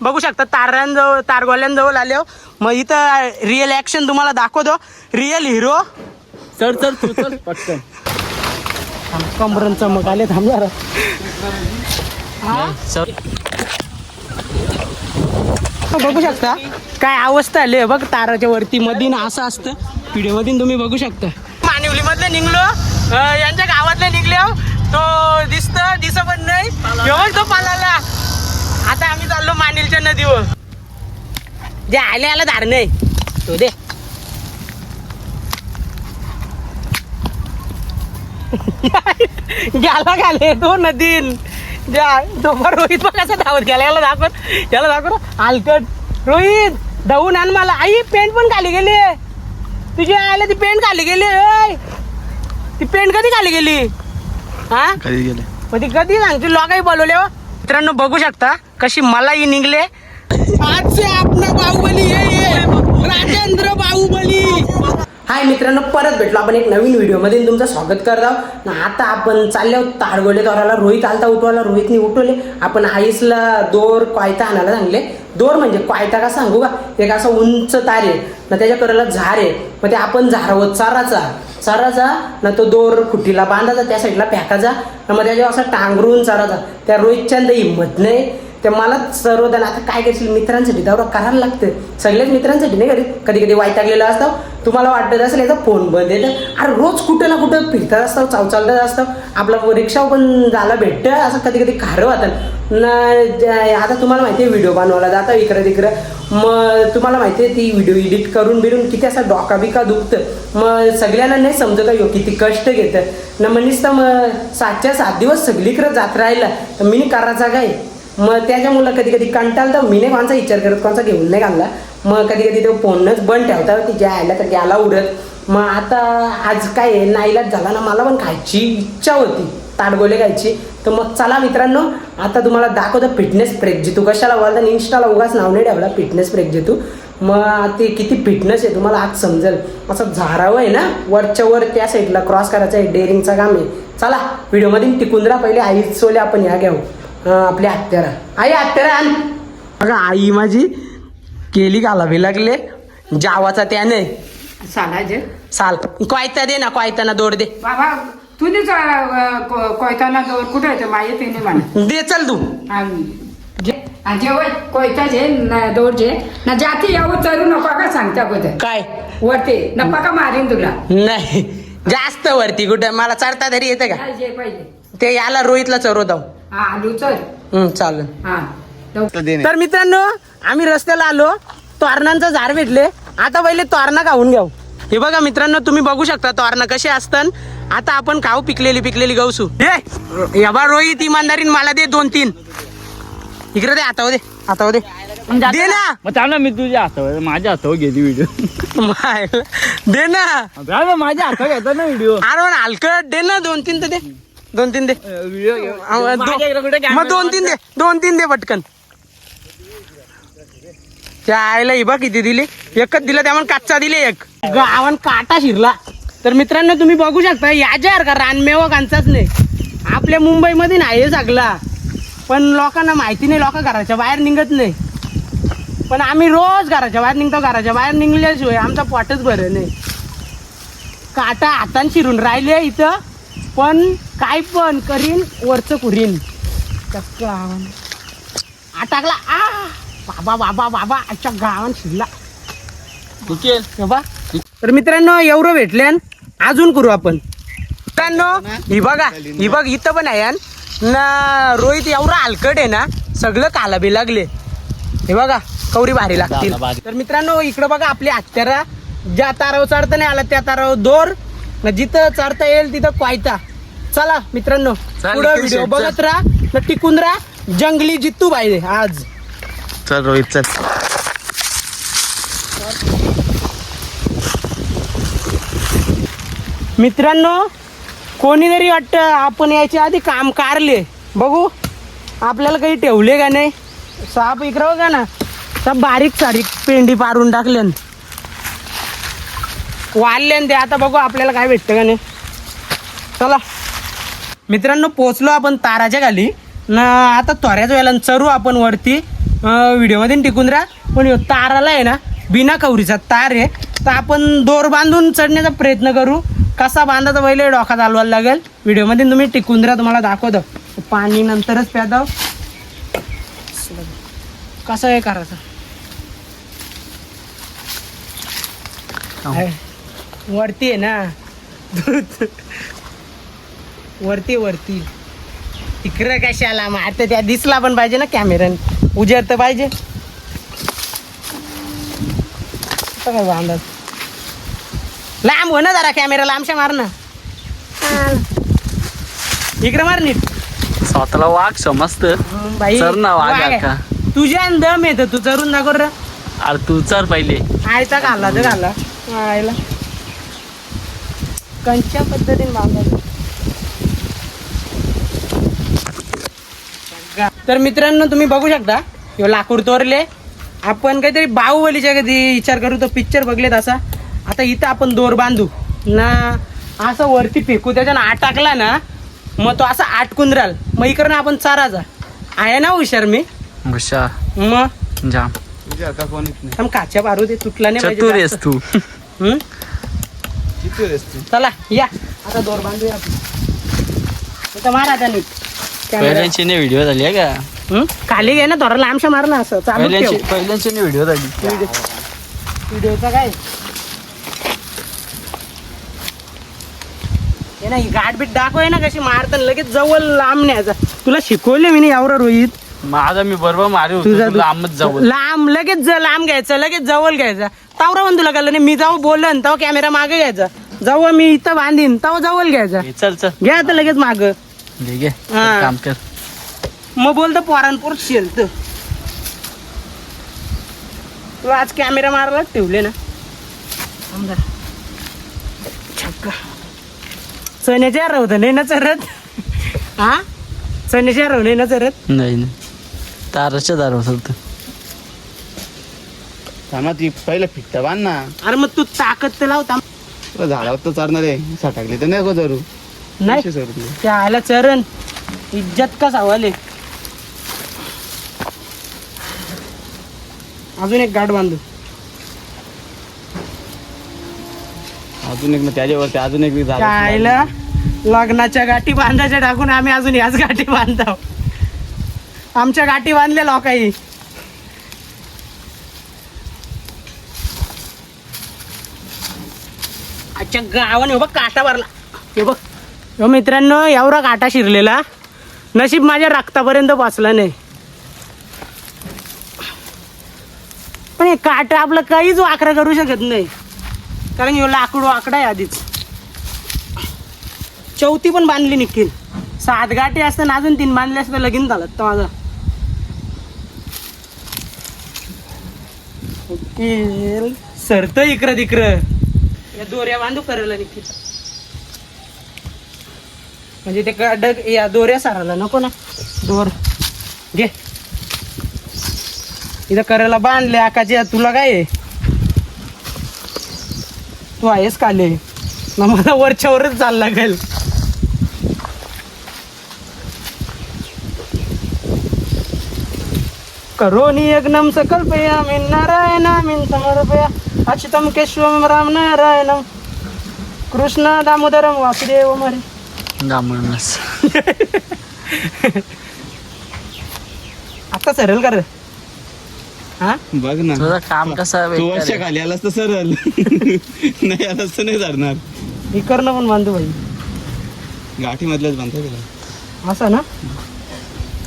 बघू शकता तारांजवळ तारगोल्यांजवळ आले हो. मग इथं रिअल ऍक्शन तुम्हाला दाखवतो. Real hero. चल चल तू चल पटकन. कमरन चमक आले थांब जरा. बघू शकता काय अवस्था आली बघ ताराच्या वरती मधीन असं असतं. व्हिडिओ मधून तुम्ही बघू शकता. मानिवली मधले निघलो यांच्या गावातले निघले तो दिसत पण नाही एवढं तो पालाला. आता आम्ही चाललो मानिलच्या नदीवर. जे आले धार नाही तो दे. गेला घाले तो नदीन तो रोहित बघ कसा धावत गेला. याला दाखव हलकट. रोहित धावून आण मला. आई पेंट पण खाली गेली तुझी. आयला ती पेंट खाली गेली. ती पेंट कधी खाली गेली हा कधी गेले मग ती कधी सांगते लोकांनी बोलवले. मित्रांनो बघू शकता कशी मलाही निघले. आजचे आपला बाहुबली ये राजेंद्र बाहुबली. हाय मित्रांनो परत भेटलो आपण एक नवीन व्हिडिओमध्ये तुमचं स्वागत करत आहोत. आता आपण चालले आहोत ताडगोले दोराला. रोहित आलता उठवायला. रोहितने उठवले. आपण आईसला दोर क्वायता आणायला सांगले. दोर म्हणजे क्वायता का सांगू का एक असं उंच तार आहे ना त्याच्या कडेला झार आहे. मग ते आपण झारावर चाराचा ना तो दोर खुटीला बांधायचा त्या साईडला फेकायचा ना मग त्याच्यावर असं टांगरून चारायचा. त्या रोहितच्या हिंमत नाही ते मला सर्वजण. आता काय करशील मित्रांसाठी दौरा करायला लागतं. सगळ्याच मित्रांसाठी नाही कधी कधी कधी वैतागलेलं असतं. तुम्हाला वाटत असेल याचा फोन बंद येतं. अरे रोज कुठं ना कुठं फिरतात असतं चालत असतं. आपलं रिक्षा पण जायला भेटतं असं कधी कधी खारं वाटतं ना. आता तुम्हाला माहिती आहे व्हिडिओ बनवायला जातं इकडं तिकडं. मग तुम्हाला माहिती आहे ती व्हिडिओ एडिट करून बिरून किती असा डोका बिका दुखतं. मग सगळ्यांना नाही समजत का किती कष्ट घेतं ना. म्हणलीस तर मग 7 दिवस सगळीकडे जात राहिला तर मी करायचा काय. मग त्याच्यामुळं कधी कधी कंटाळतं. मी नाही कोणचा विचार करत कोणचा घेऊन नाही घालला. मग कधी कधी तो फोनच बंद ठेवता ती ज्या आल्या तर गेला उडत. मग आता आज काय आहे नाईलाज झाला ना. मला पण खायची इच्छा होती ताडगोले खायची. तर मग चला मित्रांनो आता तुम्हाला दाखवतो फिटनेस ब्रेक जितू. कशाला बोलता इंस्टाला उगाच नाव नाही ठेवला फिटनेस ब्रेक जितू. मग ते किती फिटनेस आहे तुम्हाला आज समजेल. असं झारावं आहे ना वरच्या वर त्या साईडला क्रॉस करायचं आहे. डेअरिंगचा काम आहे. चला व्हिडिओमध्ये टिकून राहा. पहिले आई सोले आपण ह्या घेऊ आपल्या हत्यारा. आई हत्यारा आण. अगं आई माझी केली घालावी लागले जावाचा त्याने साल क्वायता दे ना. क्वायताना दोर दे बाबा तुझे कोयताना दोर कुठे येतं माझे तिने म्हणा दे चल तू. जेव्हा कोयता जे दोर जे ना जाती यावं चरू नको का सांगता कुठे काय वरते नप्पा का मारीन तुला. नाही जास्त वरती कुठं मला चढता तरी येतं का. जे पहिले ते याला रोहितला चरवतो. हा आलू चल चालेल. हा तर मित्रांनो आम्ही रस्त्याला आलो. तोरणांचं झाड भेटले. आता पहिले तोरणा खाऊन घेऊ. हे बघा मित्रांनो तुम्ही बघू शकता तोरणा कसे असतात. आता आपण खाऊ पिकलेली गवसू. हे बा रोहित इमानदारीन मला दे 2-3 इकडे दे. आता दे दे ना. मग चाल ना मी तुझ्या हातावर माझ्या हातावर घेते व्हिडिओ. दे ना माझ्या हातावर घेतो ना व्हिडिओ. अरे हलकट दे ना 2-3 तर दे. 2-3 दे. मग 2-3 दे पटकन. त्या आईला ही बघ किती दिली. एकच दिलं त्यामुळे कच्चा दिले एक गावान काटा शिरला. तर मित्रांनो तुम्ही बघू शकता याच्यासारखा रानमेवा कांचाच नाही. आपल्या मुंबईमध्ये नाही सगळा पण लोकांना माहिती नाही. लोक घराच्या बाहेर निघत नाही पण आम्ही रोज घराच्या बाहेर निघतो. घराच्या बाहेर निघल्याशिवाय आमचा पोटच भरत नाही. काटा हातान शिरून राहिले इथं पण काय पण करीन वरचं कुरीन. टाकला बाबा अच्छा गावान शिरला. तर मित्रांनो एवढं भेटल्यान अजून करू आपण. मित्रांनो ही बघ इथं पण आहे ना. रोहित एवढा हलकट आहे ना सगळं कालाबी लागले. हे बघा कवरी भारी लागतील. तर मित्रांनो इकडे बघा आपली हत्यारा. ज्या तारावर चढता नाही आला त्या तारावर दोर ना. जिथं चढता येईल तिथं क्वायता. चला मित्रांनो पुढे व्हिडिओ बघत राहा ना. टिकून राहा. जंगली जितू बाई आज. चल रोहित चल. मित्रांनो कोणीतरी वाटतं आपण याच्या आधी काम कारले. बघू आपल्याला काही ठेवले का नाही. साप इकडं का ना सब बारीक पेंडी पारून टाकल्यान वाढल्यान ते. आता बघू आपल्याला काय भेटतं का नाही. चला मित्रांनो पोचलो आपण ताराच्या खाली ना. आता थोड्याच वेळेला चरू आपण वरती व्हिडिओमध्ये टिकून राहा. पण ह्यो ताराला आहे ना बिना कवरीचा तार आहे, तर आपण दोर बांधून चढण्याचा प्रयत्न करू. कसा बांधायचा पहिले डोका चालवायला लागेल. व्हिडिओमध्ये तुम्ही टिकून राहा, तुम्हाला दाखवतो. पाणी नंतरच प्यादाव. कसं आहे करायचं वरती आहे ना वरती तिकडं कशाला मग आता त्या दिसला पण पाहिजे ना कॅमेऱ्याने, उजेड तर पाहिजे. काय बांधत लांब हो ना जरा, कॅमेरा लांबशा मार ना. इकडे मार नीट. स्वतःला वाघ समजत बाई चर ना वाघ वाघ आहे. का तुझ्या दम येतं, तू चरून दाखव रे. अरे तू चर पहिले. आयचा घाला तर घाला आयला कंच्या पद्धतीने बांधायचं. तर मित्रांनो तुम्ही बघू शकता ह्यो लाकूड तोरले. आपण काहीतरी बाहुबलीच्या कधी विचार करू, तो पिक्चर बघलेत असा. आता इथं आपण दोर बांधू ना, असं वरती फेकू, त्याच्यानं आटाकला ना मग तो असा आटकून राहिल. मग इकडनं आपण चाराचा आहे ना हुशार मी. हुशार मग जाम थांब, काच्या पारू ते तुटला नाही चतुर आहेस जास्त. तू. हम्म? चला या आता दोर बांधूया आपण. आता मार आता नीट कॅमेरा. पहिल्यांची व्हिडिओ झाली आहे का? खाली घे ना, थोडा लांबशा मार ना, असं चालू ठेव. पहिल्यांची व्हिडिओ झाली. व्हिडिओचा काय हे नाही, गाठ बीट दाखवाय ना कशी मारताना लगेच जवळ लांब न्यायचा. तुला शिकवले मी नाही एवढं रोहित. माझा मी बरोबर मारू तुझा तुला आमच जाऊ. लांब लगेच लांब घ्यायचं, लगेच जवळ घ्यायचा. तावरा पण तुला कळलं नाही, मी जाऊ बोलन तेव्हा कॅमेरा मागे घ्यायचा. जेव्हा मी इथं बांधीन तेव्हा जवळ घ्यायचा. चल चल घ्या आता लगेच माग. घे हा. काम कर. मग बोलतो पोरांपोर शेलत. तू आज कॅमेरा मारायला ठेवले ना. छक्का चण्याच्या रवत नाही ना चरत. हा चण्याच्या रव नाही ना चरत. नाही ताराच्या दारावर होतं. थांबा ती पहिलं फिट्टा बांध ना. अरे मग तू ताकद तर लावता तुला झाडावर तर चालणार आहे, सटाकली तर नाही गो धरू. नाही त्या आला चरण इज्जत का सावाले. अजून एक गाठ बांधू. अजून एक त्याच्यावरती अजून एक झाड. आईला लग्नाच्या गाठी बांधायच्या टाकून आम्ही अजून याच गाठी बांधतो. आमच्या गाठी बांधल्या लोकांनी. अच्छा गावाने बघ काटा भरला. हे बघ हो मित्रांनो, एवढा काटा शिरलेला. नशीब माझ्या रक्तापर्यंत पोचला नाही. पण हे काटा आपलं काहीच वाकरा करू शकत नाही, कारण ह्यो लाकूड वाकडा आहे आधीच. चौथी पण बांधली निघील. 7 गाठी असताना अजून 3 बांधले असतं लगीन झालं तर माझं. सरत इकडं तिकडं या दोऱ्या बांधू करायला निघील. म्हणजे ते कडक या दोऱ्या सारायला नको ना. दोर घे इथं करायला बांधले. आकाच्या तुला काय आहे, तू आहेस काले ना, मला वरच्या वरच चालला लागेल. करोनी यज्ञम सकल्पयामि नारायणामिं समर्पया अच्युतं केशवं राम नारायणं कृष्ण दामोदरं वासुदेवं हरे. जांभळणस आता सरळ कर. हा बघ ना तुझं काम कसं तू वर्षा खाली आलास तर सरळ नाही आलास तर नाही धरणार. इकडनं पण बांधू भाई. गाठी मधल्याच बांधता गेला असं ना.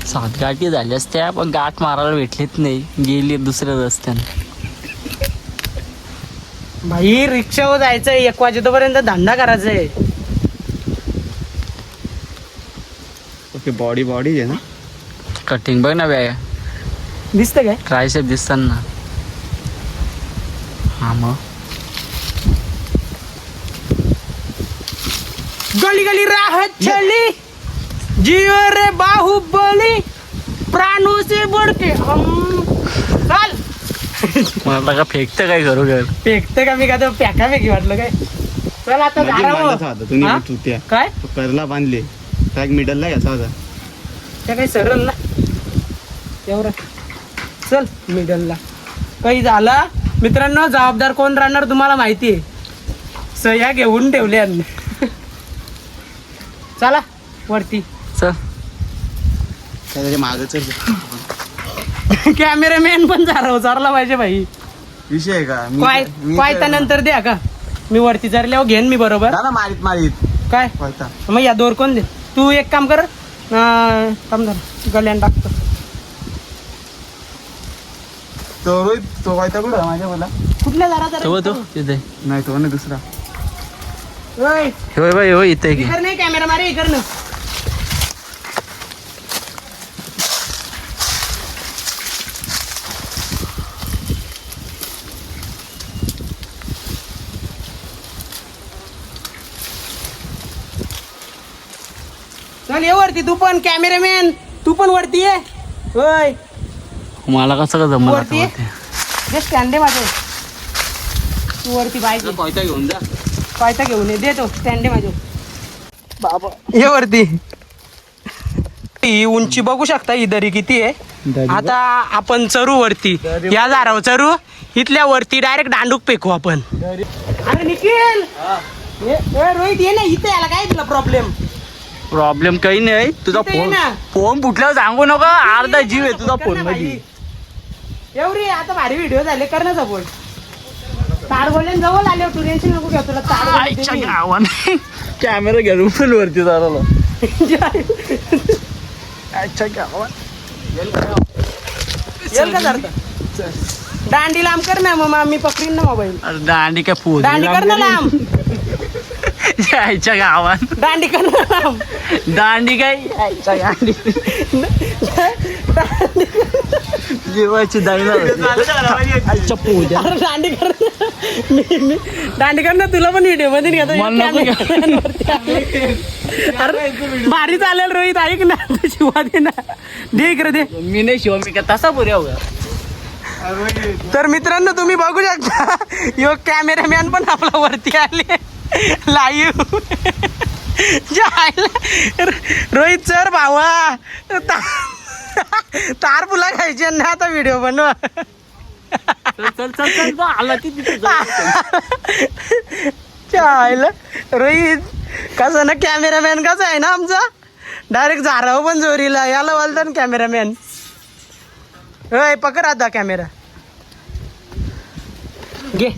7 गाठी झाल्या असत्या पण गाठ मारायला भेटलीच नाही, गेली दुसऱ्या रस्त्याने. भाई रिक्षावर जायचंय, 1 वाजेपर्यंत धंदा करायचंय. ओके बॉडी आहे ना. कटिंग बघ ना बॅग, दिसतं काय ट्रायसेप दिसताना. हा मग गली गली राहत चली जियो रे बाहुबली प्राणों से बढ़ के हम. चाल मला का फेकतं काय करू घर. फेकते का मी का तर पॅका फेकी वाटलं काय. चल आता म्हणजे झाडावं. बांधायचा होता तुम्ही हा? चुत्या काय तो करला बांधले त्या मिडलला घ्यायचा होता. त्या काही सरळ ना एवढं. चल मिडलला. काही झालं मित्रांनो, जबाबदार कोण राहणार तुम्हाला माहिती आहे. सह्या घेऊन ठेवल्या. चला वरती. चल काहीतरी मागच कॅमेरामॅन पण चारला पाहिजे भाई. विषय आहे का पायता नंतर द्या का, मी वरती चरल्यावर घेन मी बरोबर. मारीत काय पायता मग या दोर कोण दे. तू एक काम कर, गल्यान टाकतो. तो रोहित तो पायता कुठं माझ्या मला कुठल्या दारात तो तिथे नाही तो नाही दुसरा. होय बाई होय इथे की. नाही कॅमेरा मारे इकर ना. चल ये वरती तू पण, कॅमेरामॅन तू पण वरती ये. होय मला कसं का जमलं वरती ये. जे स्टँड आहे माझं, तू वरती पाहिजे. पायथा घेऊन जा. पायथा घेऊन ये, दे तो स्टँड आहे माझं. बाबा ये वरती. ही उंची बघू शकता ही दरी किती आहे. आता आपण चरू वरती, या झाडावर चरू. इथल्या वरती डायरेक्ट दांडूक फेकू आपण. अरे निखिल रोहित ये ना इथे. याला काय तुला प्रॉब्लेम? प्रॉब्लेम काही नाही. तुझा इथे ये फोन ना. फोन फुटल्यावर सांगू नका. अर्धा जीव आहे तुझा फोन मध्ये. एवढी आता भारी व्हिडिओ झाले, कर ना सपोर्ट. ताडगोल्यान जवळ आले, तू टेन्शन नको घेऊ. तुला आईच्या गावाने कॅमेरा घेऊन पण वरती जायला. आईच्या गावात येईल का जरता? दांडी लांब कर ना, मग मी पकडीन ना मोबाईल. अरे दांडी काय फोन. दांडी कर ना लांब. आईच्या गावात दांडी कर ना लांब. दांडी काय आईच्या गांडी जेवायची दाईना आईच्या पोद्या. अरे दांडी कर ना. मी दांडी कर ना, तुला पण व्हिडिओ मध्ये घेतो. मला नको. अरे भारी चालेल रोहित, ऐक ना. शिवा दे ना, दे इकडे दे. मी नाही शिवा, मी काय तसा पुऱ्या होगा. तर मित्रांनो तुम्ही बघू शकता, यो कॅमेरामॅन पण आपला वरती आले लाईव्ह. रोहित सर भावा तार पुला खायचे ना, आता व्हिडिओ बनवा. चल चल चल आला ती तिथे रोहित कसं ना, कॅमेरामॅन कसा आहे ना आमचा, डायरेक्ट झाराव पण जोरीला. याला बोलतात ना कॅमेरामॅन. होय पकड आता कॅमेरा घे.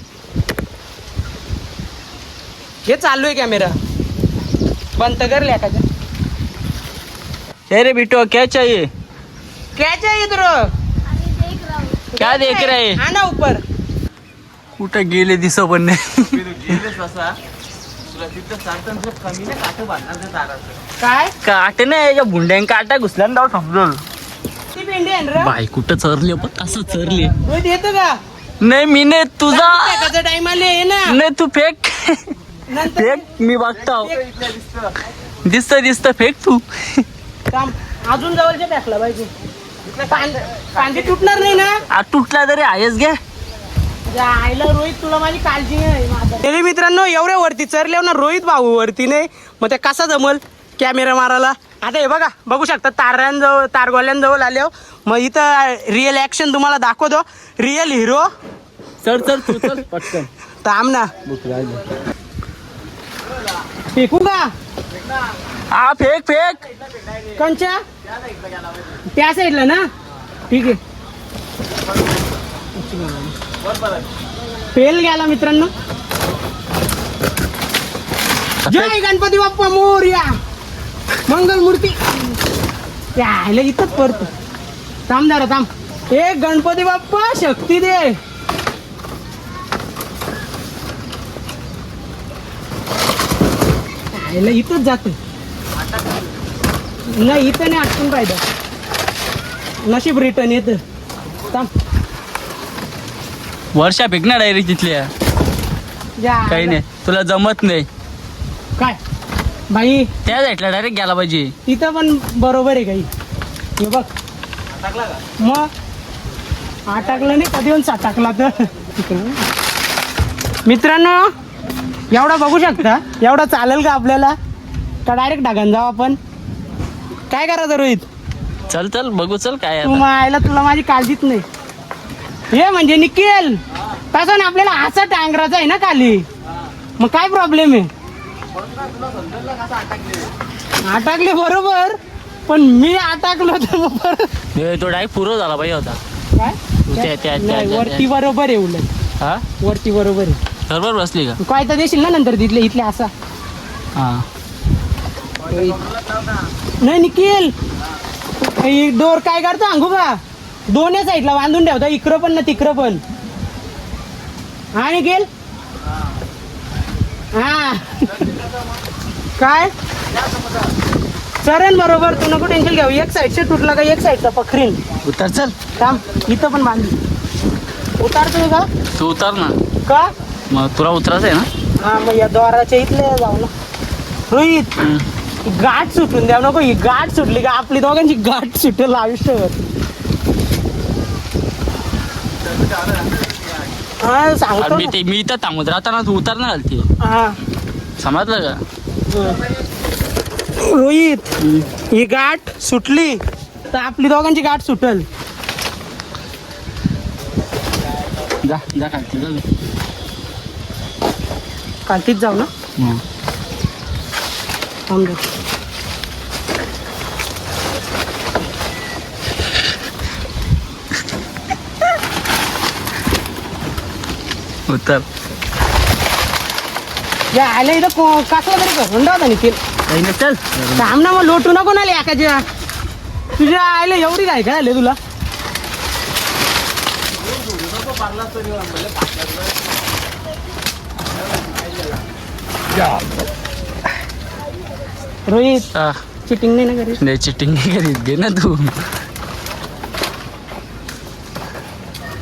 हे चालू आहे कॅमेरा, बंद कर लेकाचा. अरे बेटो क्या चाहिए? क्या चाहिए तुरो? क्या देख रहे? आना ऊपर. कुठं गेले दिस पण नाही. काय काट नाही या भुंड्यान काटा घुसल्या ना समजल. ती भेंडी आहे ना रे? बाई कुठं चरले पण असं चरले. रोहित येतो का? नाही मी नाही तुझा. फेकाचा टाइम आले ये ना. नाही तू फेक नंतर फेक मी बघतो. दिसत फेक तू. काम अजून जवळच्या फेकला पाहिजे. कांदे तुटणार नाही ना? आज तुटला तरी आहेस घे. आईला रोहित तुला माझी काळजी नाही. मित्रांनो एवढ्या वरती चरल्यावर ना रोहित भाऊ वरती नाही, मग ते कसा जमल कॅमेरा मारायला. आता हे बघा, बघू शकता तारांजवळ तारगोल्यांजवळ आल्यावर मग इथं रिअल ऍक्शन तुम्हाला दाखवतो. Real hero. चल चल तू चल पटकन. थांब ना, फेकू का? हा फेक फेक. कंच्या त्या साईडला ना, ठीक आहे. फेल गेला मित्रांनो. जय गणपती बाप्पा मोरया, मंगल मूर्ती. यायला इथंच पडतो. थांब जरा थांब. ए गणपती बाप्पा शक्ती दे. यायला इथंच जातो. नाही इथं नाही अटकून पाहिजे. नशीब रिटर्न येतं. थांब. वर्षा फेकणार डायरेक्ट तिथल्या. काही नाही तुला जमत नाही. काय भाई त्या साईडला डायरेक्ट गेला पाहिजे. तिथं पण बरोबर आहे काही. हे बघ मग अटकलं नाही कधी येऊन टाकला तर. मित्रांनो एवढा बघू शकता, एवढा चालेल का आपल्याला? का डायरेक्ट ढगान जाऊ आपण? काय करायचं रोहित? चल चल बघू चल काय तू आता. मायला तुला माझी काळजीच नाही. हे म्हणजे निकेल तसं ना आपल्याला असा टांगराचा आहे ना खाली, मग काय प्रॉब्लेम आहे? अटकले बरोबर, पण मी अटकलो तर मग परत तो डायरेक्ट पुरो झाला पाहिजे होता. काय नाही, वरती बरोबर आहे उलट, हा वरती बरोबर आहे. बरोबर बसली का? काय तर देशील ना नंतर तिथले इथले असा. हा नाही निकेल डोर काय करतो सांगू का, दोन्ही साईडला बांधून ठेवता, इकडं पण ना तिकडं पण. हा निकेल हा काय चरण बरोबर, तू नको टेन्शन घ्यावं. एक साईडचे तुटला का एक साईडचा पखरीन. उतर चल. थांब इथं पण बांधली. उतारतोय का? तू उतर ना. का मग तुला उतरायचं आहे ना. हा मग या द्वाराच्या इथले जाऊ ना. रोहित गाठ सुटून द्या नको, ही गाठ सुटली का आपली दोघांची गाठ सुटेल आयुष्यभर. हा सांगतो मी ते मी इथं थांबत राहताना तू उतर ना घालते. हा समजलं का? रोहित ही गाठ सुटली तर आपली दोघांची गाठ सुटल. जा जा खालती जा. कालतीच जाऊ ना. थांब जरा. उतर. या आले इथं कसला तरी घरून होता निखिल. काही नाही चल. थांब ना, मग लोटू नको ना एकाच्या. तुझ्या आईला एवढी काय काय आले तुला. रोहित चिटिंग नाही ना करीत. नाही चिटिंग नाही करीत. घे ना तू.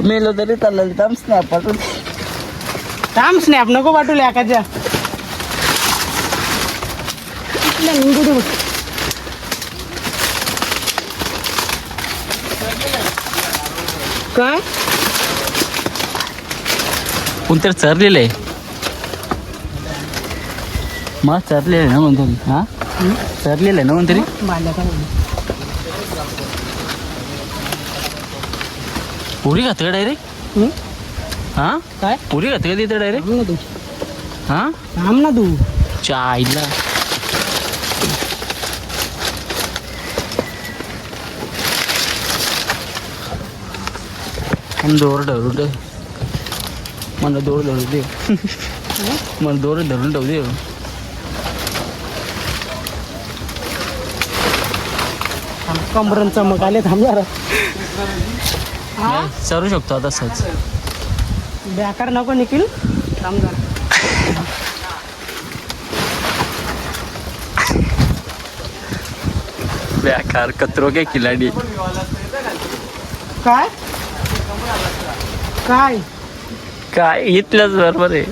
मेलो तरी चालेल. थांब स्नॅप पाठवून. थांब स्नॅप नको पाठवले एकाच्या. निघू दे. काय कोणतरी चरलेलं आहे. मग चरलेलं आहे ना कोणतरी. हा चरलेलं आहे ना कोणतरी. बाल्या काय पुरी खाते का डायरेक्ट. हा काय पुरी खाते का तिथे डायरेक्ट. थांब ना तू. हा थांब ना तू. चायला हम दोर धरून दे. मला दोर धरून दे. मला दोर धरून ठेवू दे. कमरन चमक आले. थांब जरा. चरू शकतो आता सहज. बेकार नको निखिल. थांब जरा. बेकार कचरो के खिलाडी. काय काय काय इथलंच बरोबर आहे.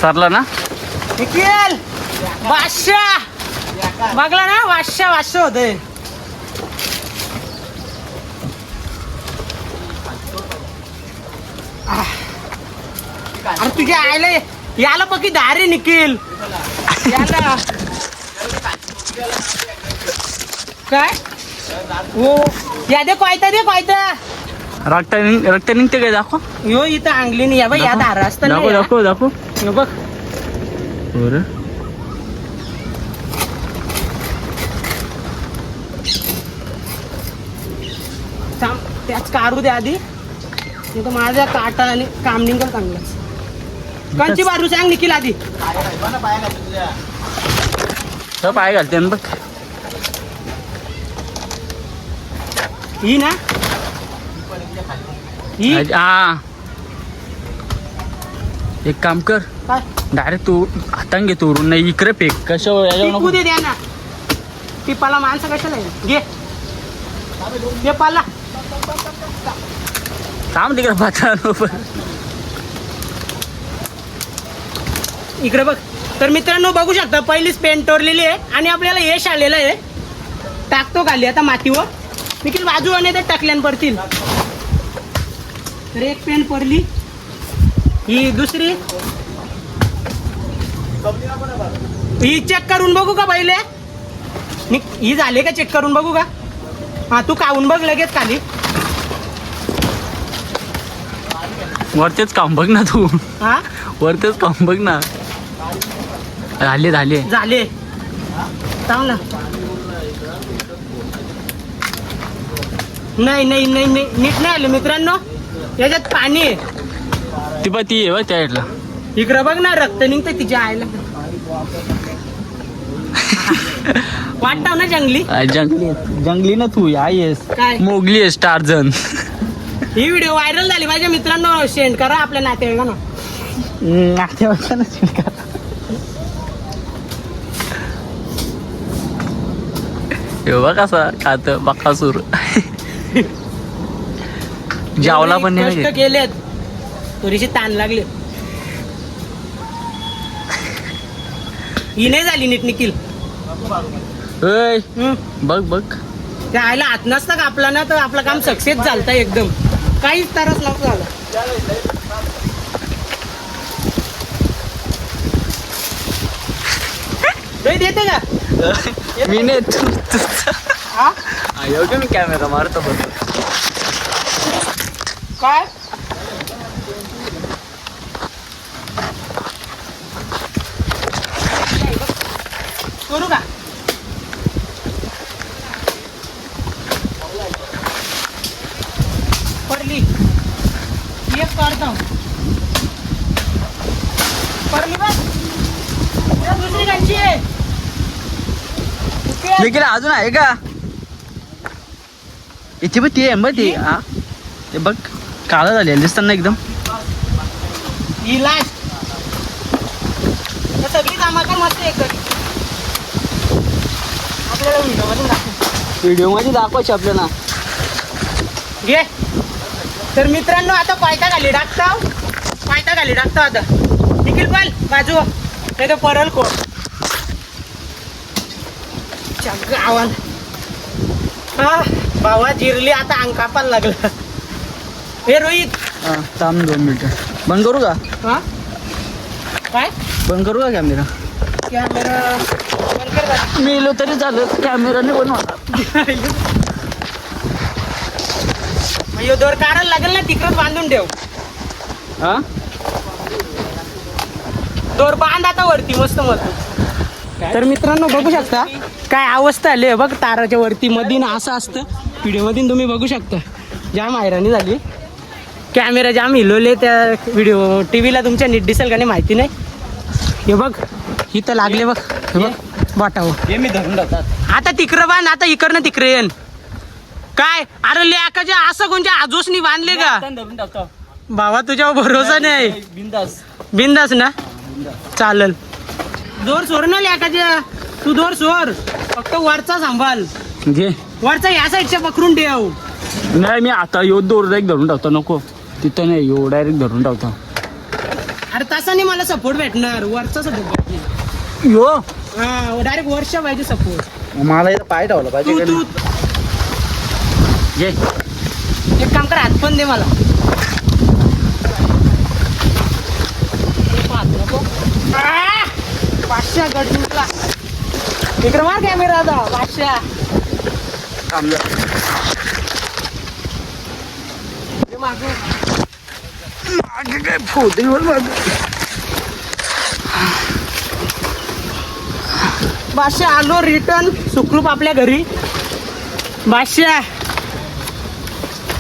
सरला ना निखिल वाशा बघला ना. वाशा होते. अरे तुझ्या आयला याला बघी दारे निखिल. याला काय हो या दे कोयता दे कोयता. रक्त निघते काय दाखव. यो इथं अंगली नाही. या बाई या दारा असतं दाखव दाखव दाखव. बघ बरं थांब त्याच काढू दे आधी. नाही तर माझ्या काटा आणि काम निघल चांगलंच. कोणची बाजू सांग निखिल आधी. पाय घालते ना बघ. ही ना ही हा एक काम कर. काय डायरेक्ट तू हातान घे तोरून. नाही इकडे फेक कशा टिपू दे द्या ना. टिपाला माणसं कशाला आहे? घे घे पाला. थांब तिकडे पाचा. इकडे बघ. तर मित्रांनो बघू शकता पहिलीच पेंट टोरलेली आहे आणि आपल्याला यश आलेलं आहे. टाकतो खाली आता मातीवर. निखिल बाजू आणि ते टाकल्यान पडतील. तर एक पेंट पडली. ही दुसरी ही चेक करून बघू का पहिले ही झाले का चेक करून बघू का हा तू काढून बघ लगेच खाली वरतेच काम बघ ना तू हा वरतेच काम बघ ना झाले झाले झाले सांग ना नाही नाही नाही नाही नीट नाही आले मित्रांनो याच्यात पाणी आहे ती पण ती आहे बघ त्या साईडला इकडं बघ ना रक्त निघतं तिच्या आईला वाटतं ना जंगली जंगली ना तू आहेस काय? मोगली आहेस टार्झन ही व्हिडिओ व्हायरल झाली माझ्या मित्रांनो सेंड करा आपल्या नातेवाईकांना बघ कसा खात बकासूर जावला पण नाही कष्ट केलेत थोडीशी ताण लागली ही नाही झाली नीट निखिल ओय, बघ बघ त्या आईला हात नसता का आपला ना तर आपलं काम सक्सेस झालं एकदम काहीच तरच नव्हतं झालं देते का मी नाही हा योग्य मी कॅमेरा मारतो बघ काय करू का पडली एक काढतो पडली बस दुसरी काढची आहे देखील अजून आहे का इथे पण ती आहे मग ती हा ते बघ काळा झाली दिसताना एकदम ही लास्ट सगळी कामाचं मस्त आहे कधी आपल्याला व्हिडिओ मध्ये दाखव व्हिडिओ मध्ये दाखवायची आपल्याला घे तर मित्रांनो आता पायथा खाली टाकतो आता निखिल पाल बाजू नाही तर परल कोण गावान हा भावा जिरली आता अंग कापायला लागला हे रोहित हा थांब 2 मिनिटं बंद करू का हा काय बंद करू का कॅमेरा कॅमेरा बंद कर का? मेलो तरी झालं कॅमेराने बनवा मग दोर काढायला लागेल ना तिकडच बांधून ठेव हा दोर बांध आता वरती मस्त तर मित्रांनो बघू शकता काय अवस्था आली बघ ताराच्या वरती मध्ये ना असं असतं व्हिडिओ मध्ये तुम्ही बघू शकता जाम हैराणी झाली कॅमेरा जाम हिलवले त्या व्हिडिओ टीव्हीला तुमच्या नीट दिसेल का नाही माहिती नाही हे बघ इथं लागले बघ हे बघ बोटावर हे मी धरून टाकतात आता तिकडं बांध आता इकडनं तिकडे येन काय अरे लेकाच्या असं कोणत्या आजोसनी बांधले का धरून टाकतो भावा तुझ्यावर भरोसा नाही बिंदास बिंदास ना चालल दोर सोड ना लेकाच्या तू दोर सोड फक्त वरचा सांभाळ घे वरचा या साईडच्या पकडून ठेव नाही मी आता यो दोर डायरेक्ट धरून टाकतो नको तिथं नाही यो डायरेक्ट धरून टाकतो अरे तसा नाही मला सपोर्ट भेटणार वरचा सपोर्ट यो हा डायरेक्ट वरच्या पाहिजे सपोर्ट मला इथं पाय ठेवला तू पाहिजे तू घे एक काम कर हात पण दे मला आ! बादशाह गडला इकडे मार कॅमेरा आता बादशाह थांबलं हे मागं. मागे काय फोटोवर मागे बादशाह आलो रिटर्न सुखरूप आपल्या घरी बादशाह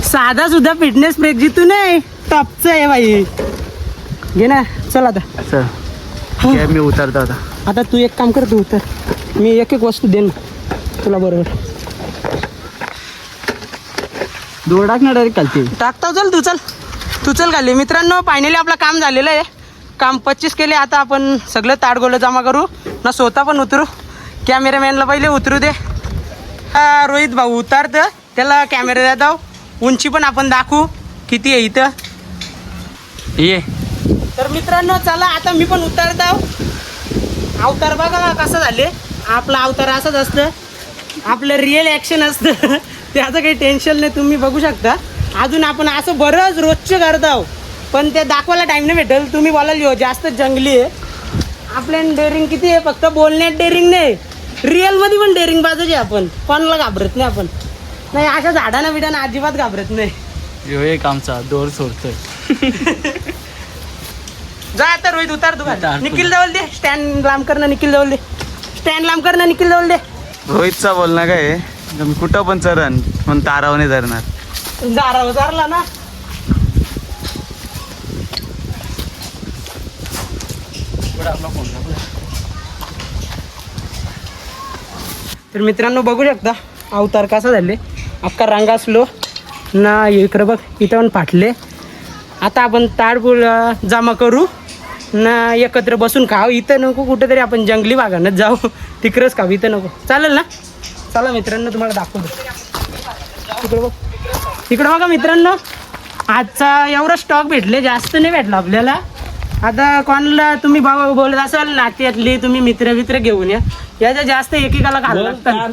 साधा सुद्धा फिटनेस ब्रेक जितू नाही टॉपचं आहे बाई घे ना चल आता सर हा. मी उतरतो आता आता तू एक काम कर तू तर मी एक एक वस्तू देईन तुला बरोबर दोर टाक ना डायरेक्ट खालती टाकता तू चल खाली मित्रांनो फायनली आपलं काम झालेलं आहे काम 25 केले आता आपण सगळं ताडगोलं जमा करू ना स्वतः पण उतरू कॅमेरामॅनला पहिले उतरू दे रोहित भाऊ उतारतं त्याला कॅमेरा द्या उंची पण आपण दाखवू किती आहे इथं ये तर मित्रांनो चला आता मी पण उतरतो अवतार बघा कसं झाले आपला अवतार असंच असतं आपलं रिअल ॲक्शन असतं त्याचं काही टेन्शन नाही तुम्ही बघू शकता अजून आपण असं बरंच रोजचं करतो पण ते दाखवायला टाइम नाही भेटेल. तुम्ही बोलाल हो जास्त जंगली आहे. आपल्या डेअरिंग किती आहे, फक्त बोलण्यात डेअरिंग नाही, रिअल मध्ये पण डेअरिंग बाजूची आपण. कोणाला घाबरत नाही आपण. नाही अशा झाडांना बिडांना अजिबात घाबरत नाही. ह्यो एक आमचा दोर सोडतोय. जा आता रोहित उतार तू उतार. निखिल जवळ दे. स्टँड लांब कर ना, निखिल जवळ दे. स्टँड लांब कर ना, निखिल जवळ दे. रोहितचा बोलणं काय आहे, मी कुठं पण चरण पण तारावने धरणार. जारला ना. तर मित्रांनो बघू शकता अवतार कसा झाले. अख्खा रंग असलो ना. इकडं बघ इथं पण फाटले. आता आपण ताडपूळ जमा करू ना, एकत्र बसून खाऊ. इथं नको, कुठेतरी आपण जंगली भागांनाच जाऊ, तिकडंच खाऊ. इथं नको, चालेल ना. चला मित्रांनो तुम्हाला दाखवतो. तिकडं बघ, तिकडं बघा मित्रांनो. आजचा एवढा स्टॉक भेटले, जास्त नाही भेटला आपल्याला. आता कोणाला तुम्ही बोलत असाल नात्यातली, तुम्ही मित्र घेऊन या. याच्या जास्त एकेकाला घालू लागतात. तार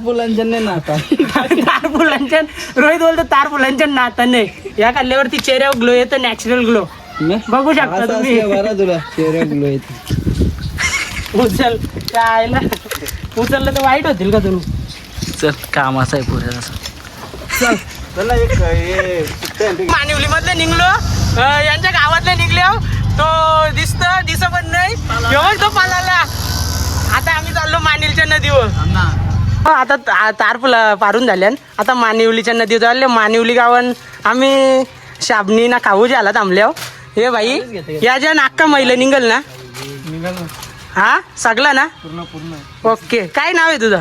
फुलांच्या रोहित बोलतो तार फुलांच्या नाता नाही. या खाल्ल्यावरती चेहऱ्यावर ग्लो येतं, नॅचरल ग्लो बघू शकता तुम्ही. उचल त्या आईला उचललं तर वाईट होतील का तुम्ही. चल कामाचा आहे पुढे तसं. चल चला एक मानिवली मधले निघलो, यांच्या गावातले निघले. तो दिस पण नाही एवढ तो पालाला. आता आम्ही चाललो मानिवलीच्या नदीवर. आता तारफुला पारून झाल्यान आता मानिवलीच्या नदीवर चालले. मानिवली गावान आम्ही शाबनी ना खाऊ झाला थांबल्यावर. हे भाई या ज्या नाक्का महिला निघल ना, हा सगळा ना ओके. काय नाव आहे तुझं.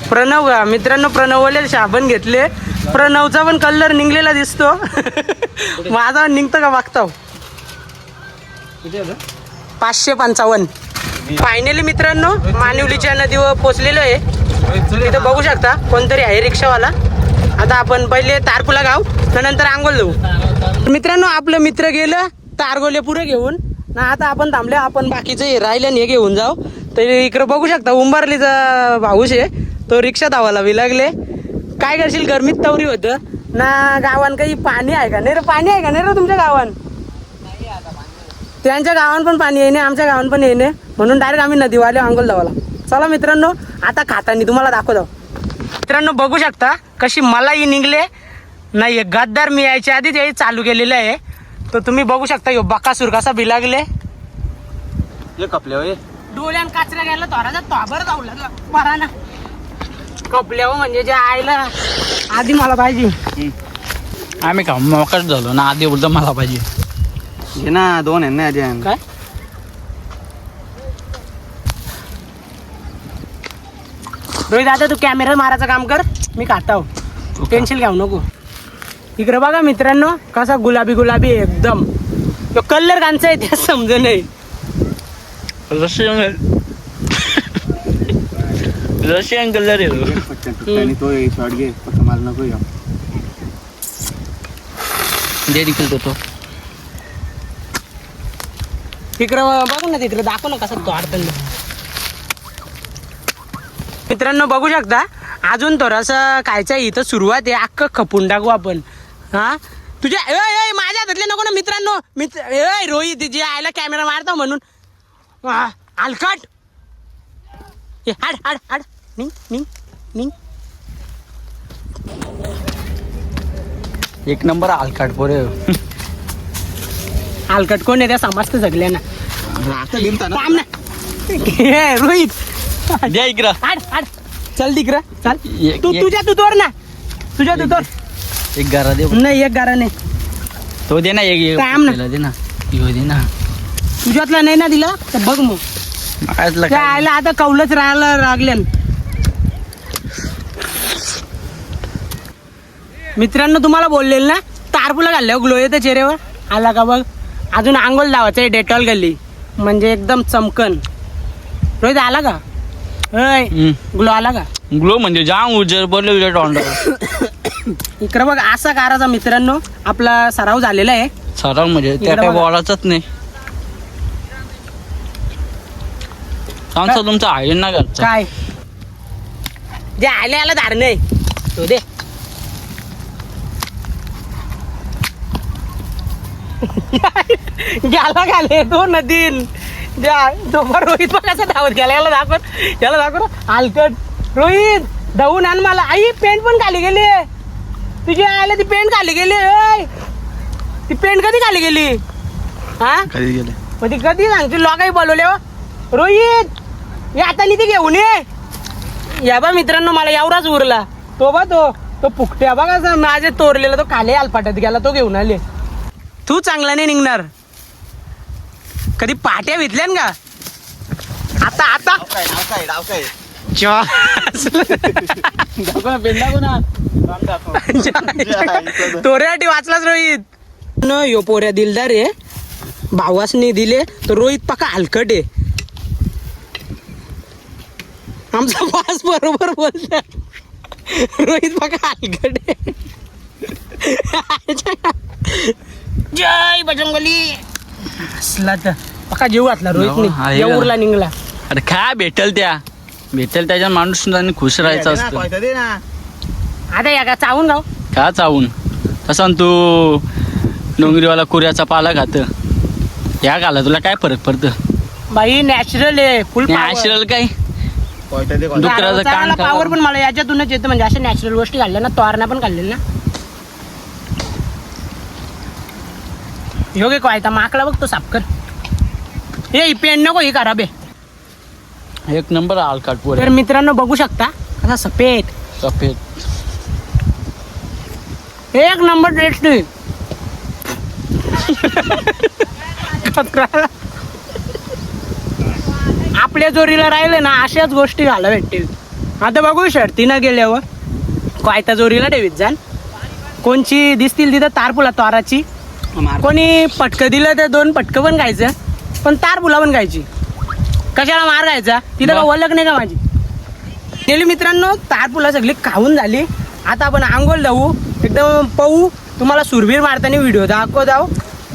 प्रणव का मित्रांनो. प्रणवले साबण घेतले. प्रणवचा पण कलर निघलेला दिसतो. माझा निघतो का बघतो. 555. फायनली मित्रांनो मानिवलीच्या नदीवर पोचलेलो आहे. तिथं बघू शकता कोणतरी आहे रिक्षावाला. आता आपण पहिले तारपुला गाव नंतर आंघोळ जाऊ. मित्रांनो आपलं मित्र गेलं तारगोले पुरे घेऊन ना. आता आपण थांबले, आपण बाकीचे राहिले हे घेऊन जाऊ. तर इकडं बघू शकता उंबारलीचा भाऊस आहे, तो रिक्षा धावायला बी लागले. काय करशील, गरमीत तवरी होतं ना. गावान काही पाणी आहे का नाही रे. पाणी आहे का नाही रे तुमच्या गावान. त्यांच्या गावान पण पाणी येणे, आमच्या गावान पण येणे, म्हणून डायरेक्ट आम्ही नदीवाले अंघोळ धावाला. चला मित्रांनो आता खातानी तुम्हाला दाखवतो. मित्रांनो बघू शकता कशी मलाई निघले नाही. गद्दार मी यायच्या आधीच हे चालू केलेलं आहे. तर तुम्ही बघू शकता यो बकासूर कसा बिलागले. कपले डोळ्यान काचरा गेला थोडासा तोबर जाऊ लागला बरा ना. कपल्यावर म्हणजे जे आयला आधी मला पाहिजे. आम्ही का मोकाच झालो ना. आधी बोलतो मला पाहिजे. घे ना, 2 आहे ना आधी. काय रोहित आता तू कॅमेरा मारायचं काम कर, मी खाताव. टेन्शन घेऊ नको. इकडे बघा मित्रांनो कसा गुलाबी गुलाबी एकदम. तो कलर कांचा आहे ते समज नाही. रशियन कलर आहे. तो शॉर्ट घे, फक्त मला नको घ्या. दे निकलतो तो. तिकडं बघू ना, तिकडे दाखव ना कसं द्वारतं. मित्रांनो बघू शकता अजून थोडासा खायचा. इथं सुरुवात आहे, अख्खं खपून टाकू आपण. हा तुझ्या माझ्या हातातले नको ना मित्रांनो. रोहित जे आयला कॅमेरा मारता म्हणून अलकाट. हाड हाड हाड निघ निघ निघ. एक नंबर आलकाट पोरे. अलकट कोण आहे त्या समजतं सगळ्यांना. थांब ना. रोहित द्या इकडं. हाड हाड चल तिकडं चल. एक- तू एक- तुझ्या तू तोड ना. तुझ्या तू तोड. एक गारा दे. नाही एक गारा नाही. तो दे ना. एक थांब ना. त्याला दे ना. यो दे ना. तुझ्यातला नाही ना दिला तर बघ मग. मागासला त्या काय? आयला आता कौलच राहायला लागल्यान. मित्रांनो तुम्हाला बोललेलं ना तारपुला घालल्यावर ग्लो येतं चेहऱ्यावर. आला का बघ. अजून आंघोळ लावायचं आहे डेटॉल गल्ली म्हणजे एकदम चमकन. रोहित आला का. ग्लो आला का. ग्लो म्हणजे जाम उजेड पडले तुझ्या तोंडावर. इकडं बघ असा काराचा मित्रांनो आपला सराव झालेला आहे. सरळ म्हणजे त्या इकडं काय बघा. बोलायचंच नाही. आमचा तुमचा आहे ना घरचा. काय जे आले आला धार नाही तो दे. गेला घाले तो नदीन तो रोहित पण कसं धावत गेला. याला दाखव हलकट. रोहित धावून आण मला. आई पेंट पण खाली गेली तुझी. आयला ती पेंट खाली गेली. ती पेंट कधी खाली गेली हा कधी गेले मग ती कधी सांगते लोकांनी बोलवले हो. रोहित या आता ती घेऊन ये. या बा मित्रांनो मला एवढाच उरला तो बा तो फुकट्या बघा माझे तोरलेला तो खाली आलपाट्यात गेला तो घेऊन आले. तू चांगला नाही निघणार. कधी पाट्या वितल्यान का आता तोऱ्यासाठी वाचलाच रोहित. न यो पोऱ्या दिलदार आहे. भावासने दिले तर रोहित पक्का हलकट आहे. आमचा वास बरोबर बोलता. रोहित पक्का हलकट आहे. जय बजरंगबली. असला तर पक्का जीव घातला रोहितने. उरला निघला. अरे काय भेटेल त्याच्या माणूस खुश राहायचं असतं. आता या का चावून गाव का चावून तसा तू डोंगरीवाला कुऱ्याचा पाला खात या घाला तुला काय फरक पडतं. बाई नॅचरल आहे फुल नॅचरल काय डुकराचं कान पावर पण मला याच्यातूनच येतं. म्हणजे अशा नॅचरल गोष्टी घालल्या ना तोरणा पण घालले ना. योग्य काय माकला बघतो सापकर. हे पेन नको ही खराब आहे. एक नंबर आलकाट पोर तर मित्रांनो बघू शकता कसा सफेद एक नंबर टेस्ट. आपल्या जोरीला राहिले ना अशाच गोष्टी घाला भेटतील. आता बघू शर्तीनं गेल्यावर कोयता जोरीला ठेवीत जाण. कोणची दिसतील तिथं तारपुला तोराची. कोणी पटकं दिलं तर 2 पटकं पण खायचं. पण तारपुला पण खायची. कशाला मार खायचा तिथं का ओळख नाही का माझी. गेली मित्रांनो तारपुला सगळी खाऊन झाली. आता आपण आंघोळ जाऊ एकदम पाहू. तुम्हाला सुरबीर मारताना व्हिडिओ दाखव.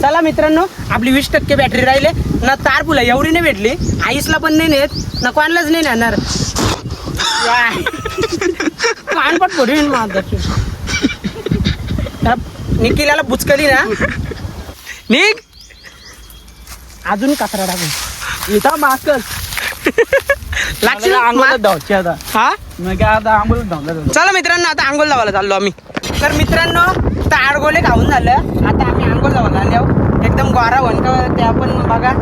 चला मित्रांनो आपली 20% बॅटरी राहिले ना. तारपुला एवढी नाही भेटली. आईसला पण नाही नेत ना कोणालाच नाही नेणार. कानपट पडून माझं निखिलाला बुचकली ना निघ. अजून कचरा टाकून इथं माकल लागशील आता. हा चला मित्रांनो आता आंघोळ लावायला चाललो आम्ही. तर मित्रांनो ताडगोले खाऊन झालं. आता आम्ही आंघोळ लावायला आले आहोत. एकदम गोरा वनका ते आपण बघा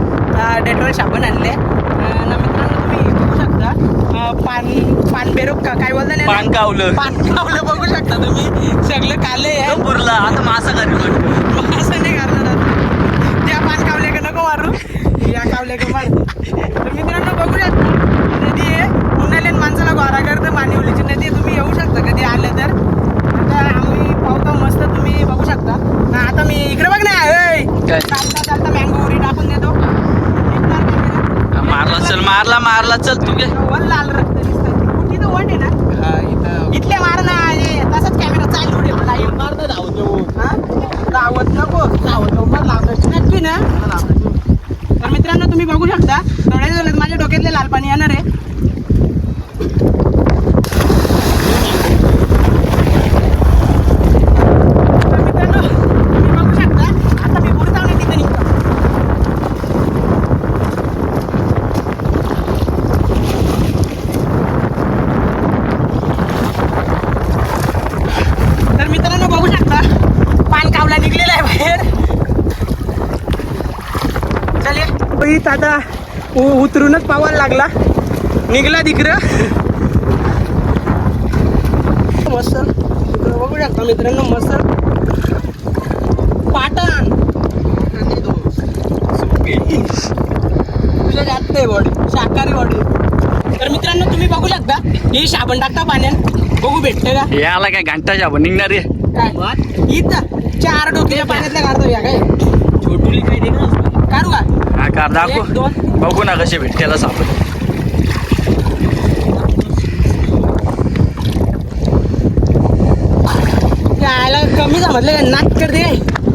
डेटॉल साबण आणले ना मित्रांनो. तुम्ही बघू शकता पान बेरोक काय बोलता पान कावलं बघू शकता तुम्ही. सगळं काले पुरला आता मासा करी असं नाही करणार. त्या पान कावले का नको मारू या कावले का मार. तर मित्रांनो बघू शकता नदी आहे. उन्हाळ्यात माणसाला गोरा करतं. मानिवलीची नदी तुम्ही येऊ शकता कधी आलं तर. आता आम्ही पावतो मस्त तुम्ही बघू शकता. आता मी इकडे बघ ना चालता मँगो उरी टाकून देतो. मारला चल तू घे. लाल रक्त दिसतं तिथं वन आहे ना इथले मार ना. तसाच कॅमेरा चालू ठेव. लावत नको नक्की ना. तर मित्रांनो तुम्ही बघू शकता थोड्या माझ्या डोक्यातले लाल पाणी येणार आहे. तर मित्रांनो तुम्ही बघू शकता आता मी बुडताव नाही तिथे निघतो. तर मित्रांनो बघू शकता पान कावला निघलेला आहे बाहेर. आता उतरूनच पावायला लागला. निघला तिकडं मस्त. बघू शकता मित्रांनो मस्त पाटण तुझ्या जास्त आहे बॉडी शाकाहारी बॉडी. तर मित्रांनो तुम्ही बघू शकता हे साबण टाकता पाण्यात. बघू भेटतं का याला काय घंटा साबण निघणार रे. काय इथं 4 डोक्याच्या पाण्यातल्या काढतो या काय छोटुली काय दे काढू का कार दाखव बघू ना कसे भेटतेला सापड. यायला कमी समजलं का नाच करते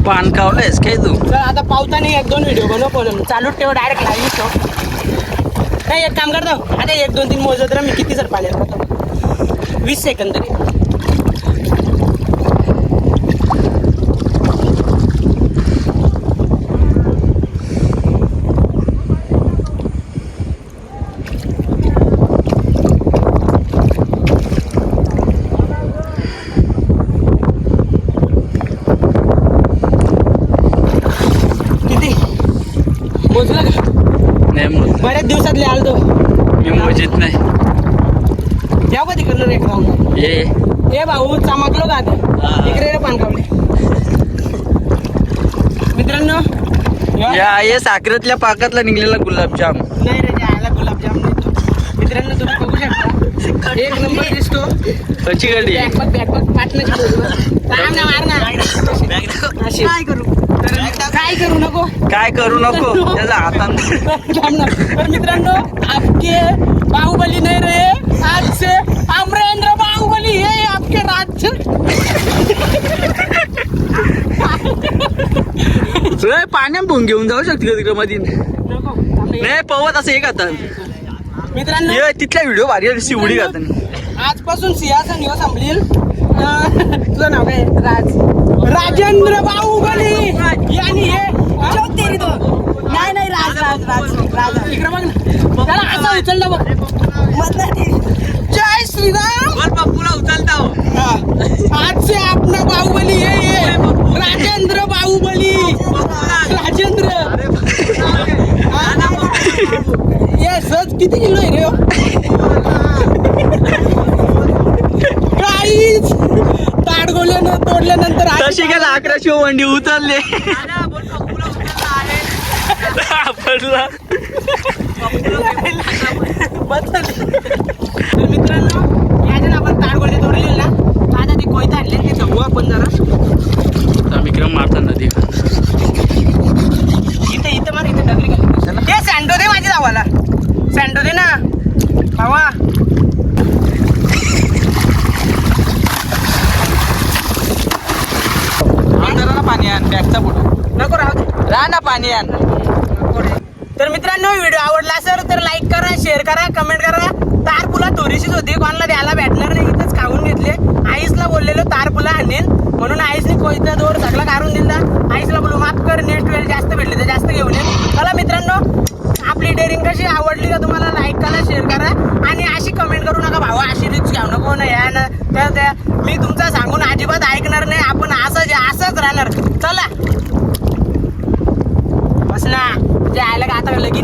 पान कावलंयस काय तू. तर आता पावताना 1-2 व्हिडिओ बनव चालूच ठेव डायरेक्ट लाईव्ह ठेव. नाही एक काम करतो आता 1 2 3 मोजत तर मी किती सर पाण्यात होतो 20 सेकंद तरी. मोजलं का नाही मोज बऱ्याच दिवसातले आलतो मी मोजित नाही या कधी करणार एक राऊंड ए भाऊ चमकलो का आता इकडे रे पानकावले मित्रांनो या साखरेतल्या पाकातला निघलेला गुलाबजाम नाही रे जायला गुलाबजाम नाही तो. मित्रांनो तुम्ही बघू शकता एक नंबर दिसतो कशी गाडी बॅग पार्टनरशिप मार ना अशी काय करू नको काय करू नको त्याचा हाताने थांब ना. तर मित्रांनो आपके बाहुबली नाही रे आज से अमरेंद्र बाहुबली हे आपके राज्य पाण्यात भून घेऊन जाऊ शकते का तिकडे मध्ये नको नाही पवत असं एक आता मित्रांनो तिथल्या व्हिडिओ भारी आहे, शिवडी घालताना आजपासून सिंहासन निवास संपलील तुझं नाव काय राजेंद्र बाहुबली यांनी हे नाही राज इकडे बघ ना त्याला असा उचलला बघ जय श्रीराम पप्पूला उचलता हो आज से अपना बाहुबली ये राजेंद्र बाहुबली राजेंद्र ये सच किती किलो आहे रे काहीच ताडगोल्यानं तोडल्यानंतर तशी गेला 1100 वंडी उचलले पडला तर मित्रांनो याच्यानं आपण ताडगोले तोडलेले ना आता ते कोयता आणले ते जाऊ आपण जरा विक्रम मारता नदी इथं मार इथं डगली घाल ते सँडो दे माझ्या धावाला सँडो दे ना भावा पाणी आण बॅगचा फोटो नको राहू दे राहा ना पाणी आण तर मित्रांनो व्हिडिओ आवडला असेल तर लाईक करा शेअर करा कमेंट करा तारपुला थोडीशीच होती कोणाला द्यायला भेटणार नाही इथंच खाऊन घेतले आईसला बोललेलो तारपुला आणेन म्हणून आईसने कोयता दोर सगळं काढून दिला आईसला बोलू माफ कर नेक्स्ट वेळ जास्त भेटले तर जास्त घेऊन ये चला मित्रांनो आपली डेअरिंग कशी आवडली का तुम्हाला लाईक करा शेअर करा आणि अशी कमेंट करू नका भाऊ अशी रिच घ्याव नको ना या ना त्या मी तुमचा सांगून अजिबात ऐकणार नाही आपण असंच राहणार चला बस ना जे आलं का आता लगीन